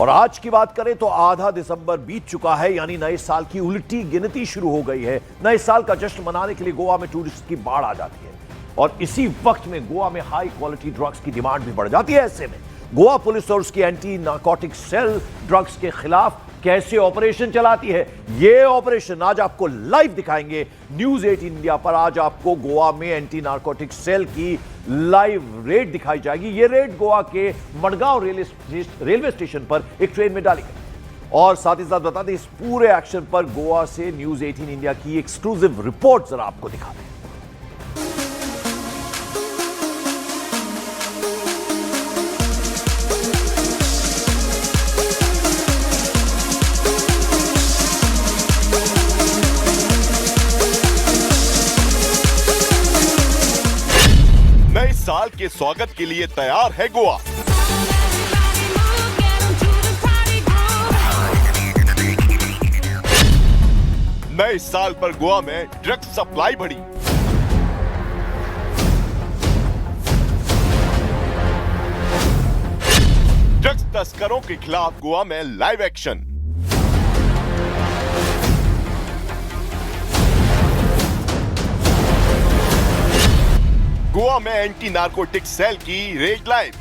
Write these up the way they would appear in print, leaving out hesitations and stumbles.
और आज की बात करें तो आधा दिसंबर बीत चुका है, यानी नए साल की उल्टी गिनती शुरू हो गई है। नए साल का जश्न मनाने के लिए गोवा में टूरिस्ट की बाढ़ आ जाती है और इसी वक्त में गोवा में हाई क्वालिटी ड्रग्स की डिमांड भी बढ़ जाती है। ऐसे में गोवा पुलिस और उसकी एंटी नारकोटिक सेल ड्रग्स के खिलाफ कैसे ऑपरेशन चलाती है, यह ऑपरेशन आज आपको लाइव दिखाएंगे न्यूज 18 इंडिया पर। आज आपको गोवा में एंटी नारकोटिक सेल की लाइव रेड दिखाई जाएगी। यह रेड गोवा के मडगांव रेलवे स्टेशन पर एक ट्रेन में डाली गई। और साथ ही साथ बता दें, इस पूरे एक्शन पर गोवा से न्यूज 18 इंडिया की एक्सक्लूसिव रिपोर्ट जरा आपको दिखा दें। नए साल के स्वागत के लिए तैयार है गोवा। नए साल पर गोवा में ड्रग्स सप्लाई बढ़ी। ड्रग्स तस्करों के खिलाफ गोवा में लाइव एक्शन। गोवा में एंटी नारकोटिक सेल की रेड लाइव।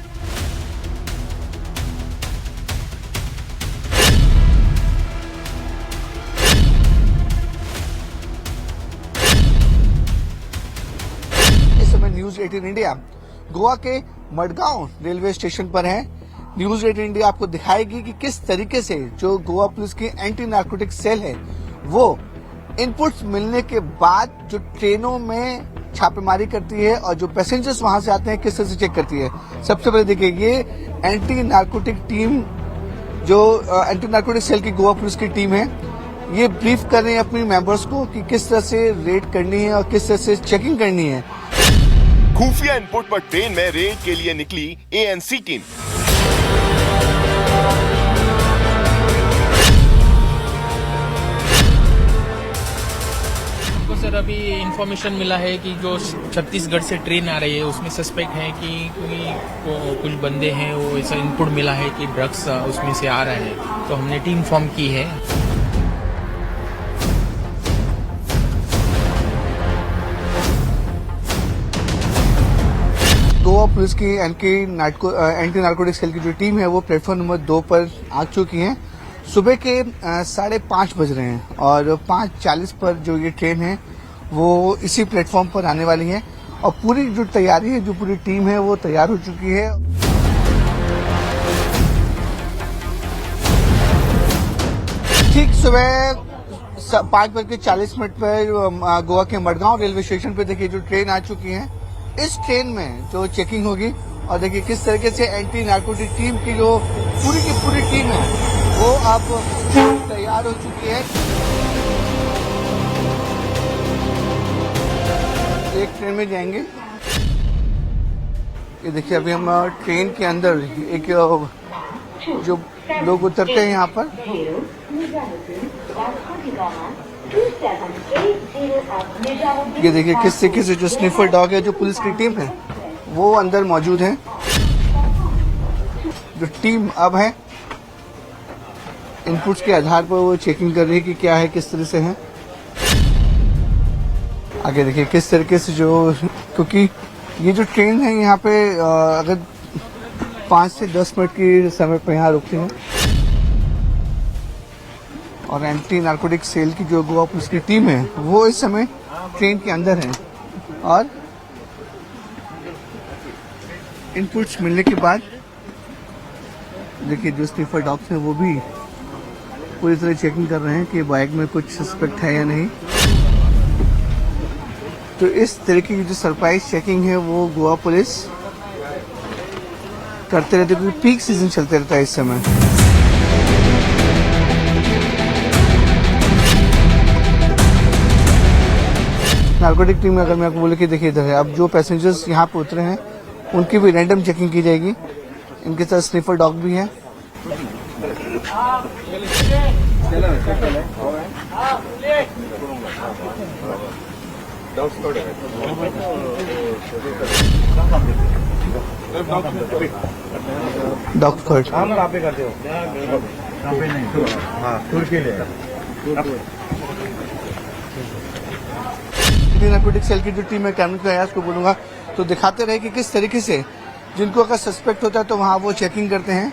इस समय न्यूज 18 इंडिया गोवा के मडगांव रेलवे स्टेशन पर है। न्यूज 18 इंडिया आपको दिखाएगी कि किस तरीके से जो गोवा पुलिस की एंटी नारकोटिक सेल है वो इनपुट्स मिलने के बाद जो ट्रेनों में छापेमारी करती है और जो पैसेंजर्स वहां से आते हैं किस तरह से चेक करती है। सबसे पहले देखिए, ये एंटी नारकोटिक टीम जो एंटी नारकोटिक सेल की गोवा पुलिस की टीम है, ये ब्रीफ कर रहे हैं अपनी मेंबर्स को कि किस तरह से रेड करनी है और किस तरह से चेकिंग करनी है। खुफिया इनपुट पर ट्रेन में रेड के लिए निकली एएनसी टीम। सर, अभी इंफॉर्मेशन मिला है कि जो छत्तीसगढ़ से ट्रेन आ रही है उसमें सस्पेक्ट है कि कुछ बंदे हैं, वो ऐसा इनपुट मिला है कि ड्रग्स उसमें से आ रहे हैं, तो हमने टीम फॉर्म की है। गोवा पुलिस की एंटी नारकोटिक सेल की जो टीम है वो प्लेटफॉर्म नंबर 2 पर आ चुकी है। सुबह के 5:30 बज रहे हैं और 5:40 पर जो ये ट्रेन है वो इसी प्लेटफॉर्म पर आने वाली है और पूरी जो तैयारी है, जो पूरी टीम है वो तैयार हो चुकी है। ठीक सुबह 5:40 पर गोवा के मडगांव रेलवे स्टेशन पर देखिए जो ट्रेन आ चुकी है। इस ट्रेन में जो चेकिंग होगी और देखिए किस तरीके से एंटी नारकोटिक टीम की जो पूरी की पूरी टीम है वो अब तैयार हो चुकी है। एक ट्रेन में जाएंगे। ये देखिए, अभी हम ट्रेन के अंदर एक जो लोग उतरते हैं यहाँ पर, ये देखिए किस तरीके से जो स्निफर डॉग है, जो पुलिस की टीम है वो अंदर मौजूद है। जो टीम अब है इनपुट्स के आधार पर वो चेकिंग कर रही है कि क्या है, किस तरह से है। आगे देखिए किस तरीके से जो, क्योंकि ये जो ट्रेन है यहाँ पे अगर 5 से 10 मिनट की समय पर यहाँ रुकती है और एंटी नारकोटिक सेल की जो गोवा पुलिस की टीम है वो इस समय ट्रेन के अंदर है और इनपुट्स मिलने के बाद देखिए जो स्निफर डॉग्स हैं वो भी पूरी तरह चेकिंग कर रहे हैं कि बाइक में कुछ सस्पेक्ट है या नहीं। तो इस तरीके की जो सरप्राइज चेकिंग है वो गोवा पुलिस करते रहते, क्योंकि पीक सीजन चलते रहता है इस समय। नारकोटिक टीम में अगर मैं आपको बोले कि देखिए इधर है, अब जो पैसेंजर्स यहाँ पे उतरे हैं उनकी भी रैंडम चेकिंग की जाएगी। इनके साथ स्निफर डॉग भी है। डॉक्टर आप ही करते हो हाँ टूर के लिए नार्कोटिक सेल की जो टीम है कैमरे का उसको बोलूंगा तो दिखाते रहे कि किस तरीके से जिनको अगर सस्पेक्ट होता है तो वहाँ वो चेकिंग करते हैं।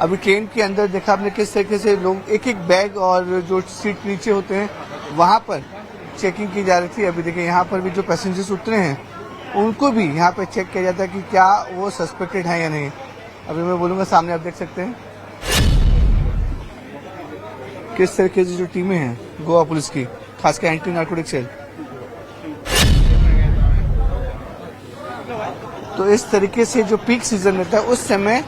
अभी ट्रेन के अंदर देखा आपने किस तरीके से लोग एक एक बैग और जो सीट नीचे होते हैं वहाँ पर चेकिंग की जा रही थी। अभी देखिए यहाँ पर भी जो पैसेंजर्स उतरे हैं उनको भी यहाँ पे चेक किया जाता है कि क्या वो सस्पेक्टेड है या नहीं। अभी मैं बोलूंगा सामने आप देख सकते हैं किस तरीके से जो टीमें हैं गोवा पुलिस की, खासकर एंटी नार्कोटिक सेल, तो इस तरीके से जो पीक सीजन रहता है उस समय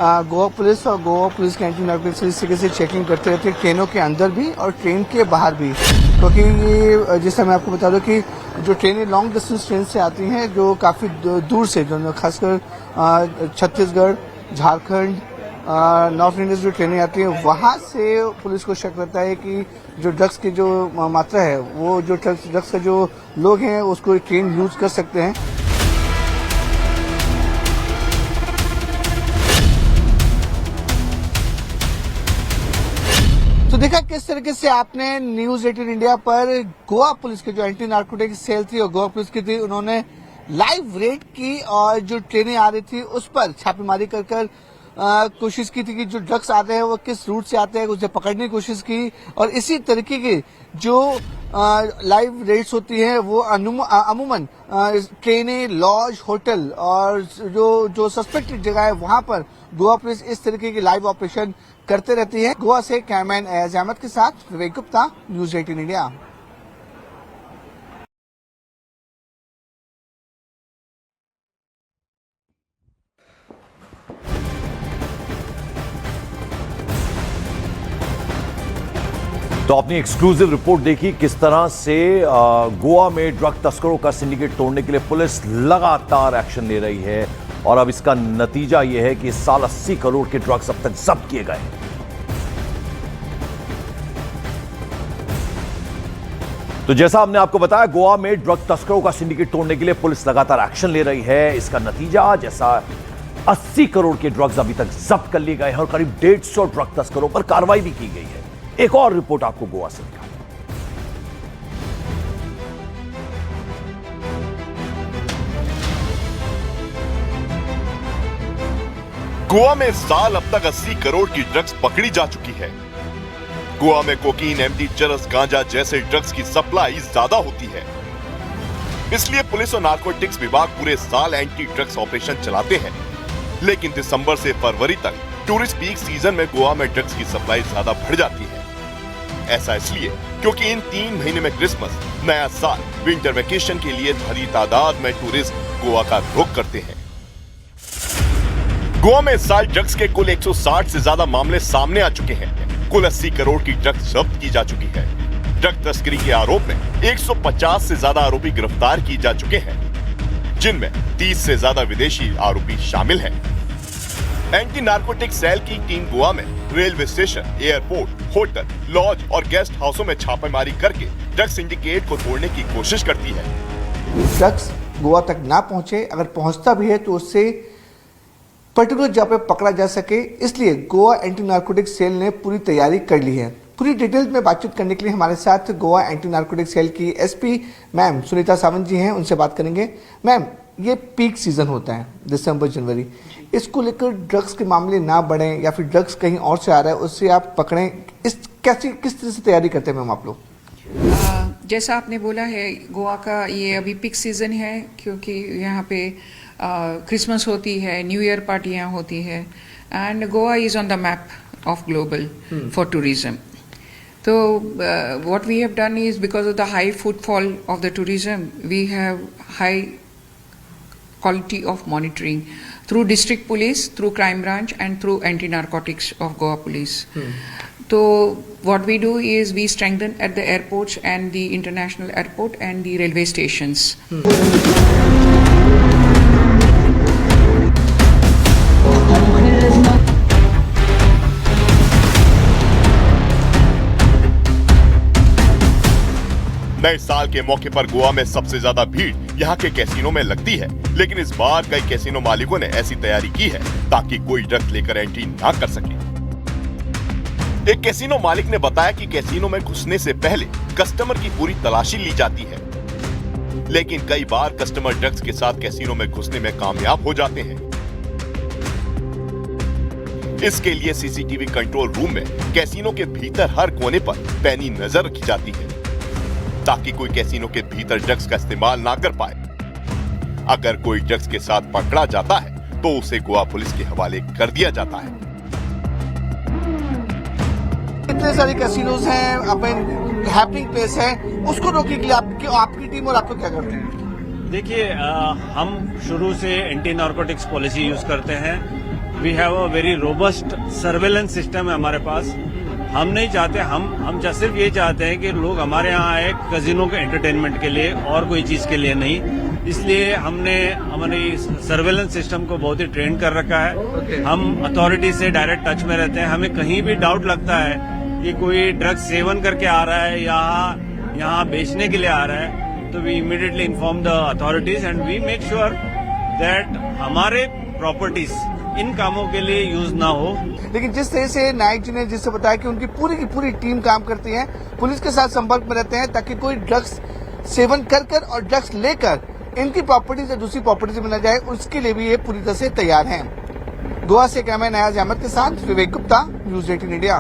गोवा पुलिस और गोवा पुलिस के एंटी नार्कोटिक सेल इस तरीके से चेकिंग करते रहते हैं ट्रेनों के अंदर भी और ट्रेन के बाहर भी। क्योंकि ये जैसे मैं आपको बता दूं कि जो ट्रेनें लॉन्ग डिस्टेंस ट्रेन से आती हैं जो काफ़ी दूर से, जो खासकर छत्तीसगढ़, झारखंड, नॉर्थ इंडिया से जो ट्रेनें आती हैं वहाँ से पुलिस को शक रहता है कि जो ड्रग्स की जो मात्रा है वो जो ड्रग्स का जो लोग हैं उसको ट्रेन यूज कर सकते हैं। तो देखा किस तरीके से आपने न्यूज 18 इंडिया पर गोवा पुलिस की जो एंटी नार्कोटिक सेल थी और गोवा पुलिस की थी उन्होंने लाइव रेड की और जो ट्रेनें आ रही थी उस पर छापेमारी कर कोशिश की थी कि जो ड्रग्स आते हैं वो किस रूट से आते हैं उसे पकड़ने की कोशिश की। और इसी तरीके की जो लाइव रेड्स होती हैं वो अमूमन ट्रेनें, लॉज, होटल और जो सस्पेक्टेड जगह है वहां पर गोवा पुलिस इस तरीके की लाइव ऑपरेशन करते रहती है। गोवा से कैमरामैन एजाज अहमद के साथ विवेक गुप्ता, न्यूज 18 इंडिया। तो आपने एक्सक्लूसिव रिपोर्ट देखी किस तरह से गोवा में ड्रग तस्करों का सिंडिकेट तोड़ने के लिए पुलिस लगातार एक्शन ले रही है और अब इसका नतीजा यह है कि इस साल 80 करोड़ के ड्रग्स अब तक जब्त किए गए। तो जैसा हमने आपको बताया गोवा में ड्रग तस्करों का सिंडिकेट तोड़ने के लिए पुलिस लगातार एक्शन ले रही है। इसका नतीजा जैसा 80 करोड़ के ड्रग्स अभी तक जब्त कर लिए गए हैं और करीब 150 ड्रग तस्करों पर कार्रवाई भी की गई है। एक और रिपोर्ट आपको गोवा से दिखा। गोवा में इस साल अब तक 80 करोड़ की ड्रग्स पकड़ी जा चुकी है। गोवा में कोकीन, एमडी, चरस, गांजा जैसे ड्रग्स की सप्लाई ज्यादा होती है। इसलिए पुलिस और नार्कोटिक्स विभाग पूरे साल एंटी ड्रग्स ऑपरेशन चलाते हैं। लेकिन दिसंबर से फरवरी तक टूरिस्ट पीक सीजन में गोवा में ड्रग्स की सप्लाई ज्यादा बढ़ जाती है। ऐसा इसलिए क्योंकि इन 3 महीने में क्रिसमस, नया साल, विंटर वेकेशन के लिए भारी तादाद में टूरिस्ट गोवा का रुख करते हैं। गोवा में इस साल ड्रग्स के कुल 160 से ज्यादा मामले सामने आ चुके हैं। कुल 80 करोड़ की ड्रग्स जब्त की जा चुकी है। ड्रग तस्करी के आरोप में 150 से ज्यादा आरोपी गिरफ्तार किए जा चुके हैं, जिनमें 30 से ज्यादा विदेशी आरोपी शामिल हैं। एंटी नार्कोटिक सेल की टीम गोवा में railway station, airport, hotel, lodge और गेस्ट हाउसों में छापेमारी करके ड्रग सिंडिकेट को तोड़ने की कोशिश करती है। ड्रग्स गोवा तक ना पहुंचे, अगर पहुंचता भी है तो उससे पर्टिकुलर जगह पे पकड़ा जा सके, इसलिए गोवा एंटी नार्कोटिक सेल ने पूरी तैयारी कर ली है। पूरी डिटेल में बातचीत करने के लिए हमारे साथ गोवा एंटी नार्कोटिक सेल की एसपी मैम सुनीता सावंत जी हैं, उनसे बात करेंगे। मैम, ये पीक सीजन होता है दिसंबर जनवरी, इसको लेकर ड्रग्स के मामले ना बढ़े या फिर ड्रग्स कहीं और से आ रहा है उससे आप पकड़ें, किस तरह से तैयारी करते हैं मैम आप लोग? जैसा आपने बोला है, गोवा का ये अभी पिक सीजन है क्योंकि यहाँ पे क्रिसमस होती है, न्यू ईयर पार्टियाँ होती है and Goa is on the map of global for tourism. So what we have done is, because of the high footfall of the tourism, we have high quality of monitoring through district police, through crime branch and through anti-narcotics of Goa police. So what we do is we strengthen at the airports and the international airport and the railway stations. नए साल के मौके पर गोवा में सबसे ज्यादा भीड़ यहाँ के कैसीनो में लगती है, लेकिन इस बार कई कैसीनो मालिकों ने ऐसी तैयारी की है ताकि कोई ड्रग्स लेकर एंट्री ना कर सके। एक कैसीनो मालिक ने बताया कि कैसीनो में घुसने से पहले कस्टमर की पूरी तलाशी ली जाती है, लेकिन कई बार कस्टमर ड्रग्स के साथ कैसीनो में घुसने में कामयाब हो जाते हैं। इसके लिए सीसीटीवी कंट्रोल रूम में कैसीनो के भीतर हर कोने पर पैनी नजर रखी जाती है ताकि कोई कैसीनो के भीतर ड्रग्स का इस्तेमाल ना कर पाए। अगर कोई ड्रग्स के साथ पकड़ा जाता है तो उसे गोवा पुलिस के हवाले कर दिया जाता है। इतने सारे कैसीनोज हैं, अपन हैपनिंग प्लेस है, उसको रोकने के लिए आपकी टीम और आपको क्या करते हैं? देखिए, हम शुरू से एंटी नार्कोटिक्स पॉलिसी यूज करते हैं। We have a very robust surveillance system है हमारे पास। हम नहीं चाहते, हम सिर्फ ये चाहते हैं कि लोग हमारे यहाँ आए कैसीनो के एंटरटेनमेंट के लिए और कोई चीज के लिए नहीं। इसलिए हमने हमारी सर्वेलेंस सिस्टम को बहुत ही ट्रेन कर रखा है। हम अथॉरिटी से डायरेक्ट टच में रहते हैं। हमें कहीं भी डाउट लगता है कि कोई ड्रग्स सेवन करके आ रहा है या यहाँ बेचने के लिए आ रहा है, तो we immediately inform the authorities and we make sure that हमारे प्रॉपर्टीज इन कामों के लिए यूज ना हो। लेकिन जिस तरह से नायक जी ने जिससे बताया कि उनकी पूरी की पूरी टीम काम करती है, पुलिस के साथ संपर्क में रहते हैं ताकि कोई ड्रग्स सेवन कर और ड्रग्स लेकर इनकी प्रॉपर्टी से दूसरी प्रॉपर्टी में न जाए, उसके लिए भी ये पूरी तरह से तैयार हैं। गोवा से कैमरा नयाज अहमद के साथ विवेक गुप्ता, न्यूज़ 18 इंडिया।